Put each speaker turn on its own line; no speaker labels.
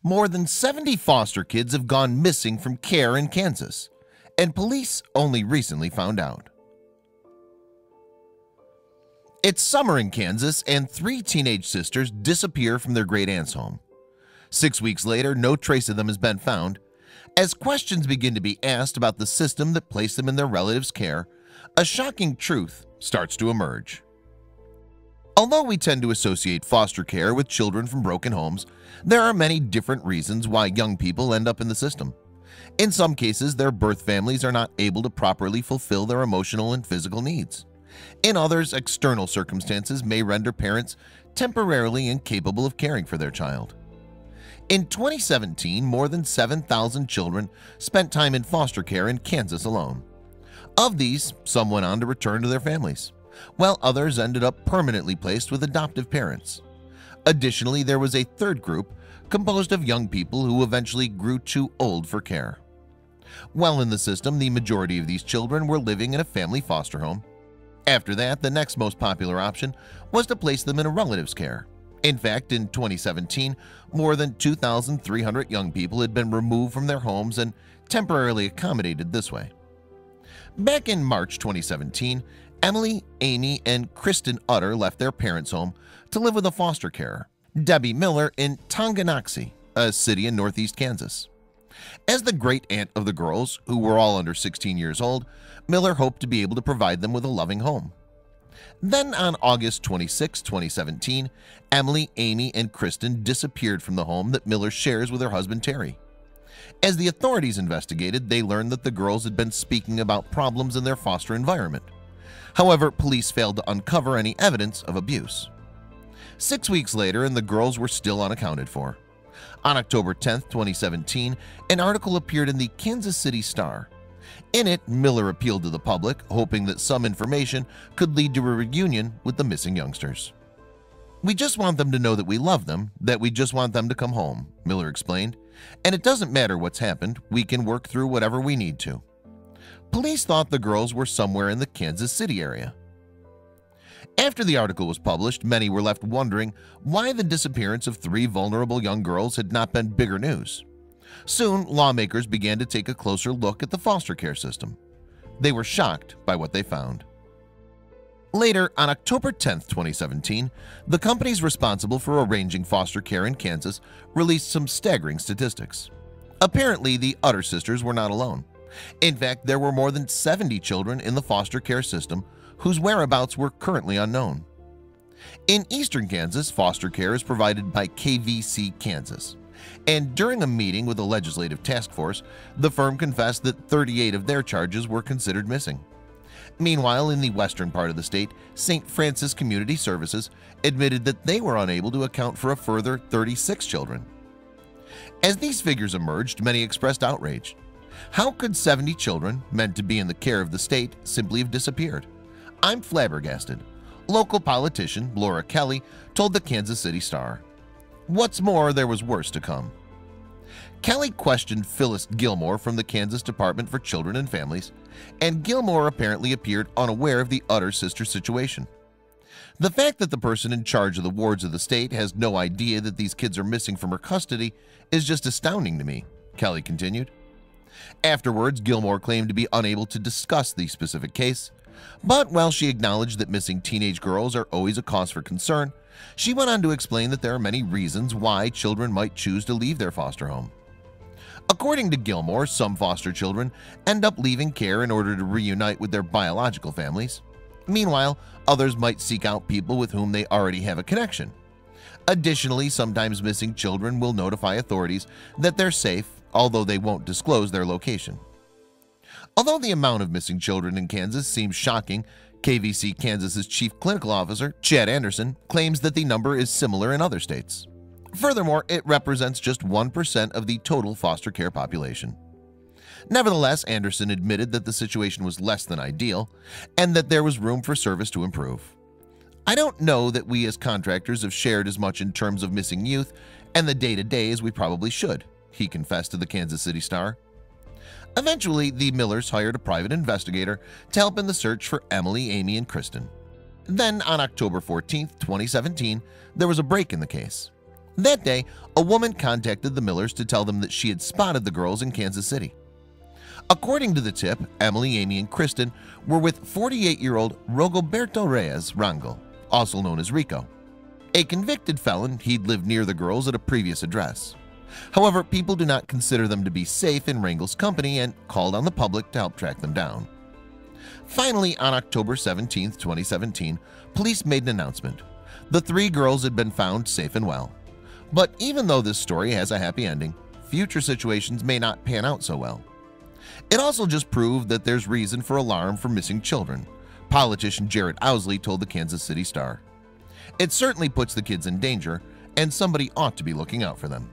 More than 70 foster kids have gone missing from care in Kansas, and police only recently found out. It's summer in Kansas, and 3 teenage sisters disappear from their great-aunt's home. 6 weeks later, no trace of them has been found. As questions begin to be asked about the system that placed them in their relatives' care, a shocking truth starts to emerge. Although we tend to associate foster care with children from broken homes, there are many different reasons why young people end up in the system. In some cases, their birth families are not able to properly fulfill their emotional and physical needs. In others, external circumstances may render parents temporarily incapable of caring for their child. In 2017, more than 7,000 children spent time in foster care in Kansas alone. Of these, some went on to return to their families, while others ended up permanently placed with adoptive parents. Additionally, there was a third group composed of young people who eventually grew too old for care. While in the system, the majority of these children were living in a family foster home. After that, the next most popular option was to place them in a relative's care. In fact, in 2017, more than 2,300 young people had been removed from their homes and temporarily accommodated this way. Back in March 2017, Emily, Amy, and Kristen Utter left their parents' home to live with a foster carer, Debbie Miller, in Tonganoxie, a city in northeast Kansas. As the great aunt of the girls, who were all under 16 years old, Miller hoped to be able to provide them with a loving home. Then on August 26, 2017, Emily, Amy, and Kristen disappeared from the home that Miller shares with her husband Terry. As the authorities investigated, they learned that the girls had been speaking about problems in their foster environment. However, police failed to uncover any evidence of abuse. 6 weeks later, and the girls were still unaccounted for. On October 10, 2017, an article appeared in the Kansas City Star. In it, Miller appealed to the public, hoping that some information could lead to a reunion with the missing youngsters. "We just want them to know that we love them, that we just want them to come home," Miller explained. "And it doesn't matter what's happened, we can work through whatever we need to." Police thought the girls were somewhere in the Kansas City area. After the article was published, many were left wondering why the disappearance of 3 vulnerable young girls had not been bigger news. Soon, lawmakers began to take a closer look at the foster care system. They were shocked by what they found. Later, on October 10, 2017, the companies responsible for arranging foster care in Kansas released some staggering statistics. Apparently, the Utter sisters were not alone. In fact, there were more than 70 children in the foster care system whose whereabouts were currently unknown. In eastern Kansas, foster care is provided by KVC Kansas. And during a meeting with a legislative task force, the firm confessed that 38 of their charges were considered missing. Meanwhile, in the western part of the state, St. Francis Community Services admitted that they were unable to account for a further 36 children. As these figures emerged, many expressed outrage. How could 70 children, meant to be in the care of the state, simply have disappeared? "I'm flabbergasted," local politician Laura Kelly told the Kansas City Star. What's more, there was worse to come. Kelly questioned Phyllis Gilmore from the Kansas Department for Children and Families, and Gilmore apparently appeared unaware of the Utter sister situation. "The fact that the person in charge of the wards of the state has no idea that these kids are missing from her custody is just astounding to me," Kelly continued. Afterwards, Gilmore claimed to be unable to discuss the specific case, but while she acknowledged that missing teenage girls are always a cause for concern, she went on to explain that there are many reasons why children might choose to leave their foster home. According to Gilmore, some foster children end up leaving care in order to reunite with their biological families. Meanwhile, others might seek out people with whom they already have a connection. Additionally, sometimes missing children will notify authorities that they're safe, although they won't disclose their location. Although the amount of missing children in Kansas seems shocking, KVC Kansas's chief clinical officer, Chad Anderson, claims that the number is similar in other states. Furthermore, it represents just 1% of the total foster care population. Nevertheless, Anderson admitted that the situation was less than ideal and that there was room for service to improve. "I don't know that we as contractors have shared as much in terms of missing youth and the day-to-day as we probably should," he confessed to the Kansas City Star. Eventually, the Millers hired a private investigator to help in the search for Emily, Amy, and Kristen. Then, on October 14, 2017, there was a break in the case. That day, a woman contacted the Millers to tell them that she had spotted the girls in Kansas City. According to the tip, Emily, Amy, and Kristen were with 48-year-old Rogoberto Reyes Rangel, also known as Rico, a convicted felon. He'd lived near the girls at a previous address. However, people do not consider them to be safe in Rangel's company and called on the public to help track them down. Finally, on October 17, 2017, police made an announcement. The 3 girls had been found safe and well. But even though this story has a happy ending, future situations may not pan out so well. It also just proved that there's reason for alarm for missing children, politician Jared Owsley told the Kansas City Star. It certainly puts the kids in danger, and somebody ought to be looking out for them.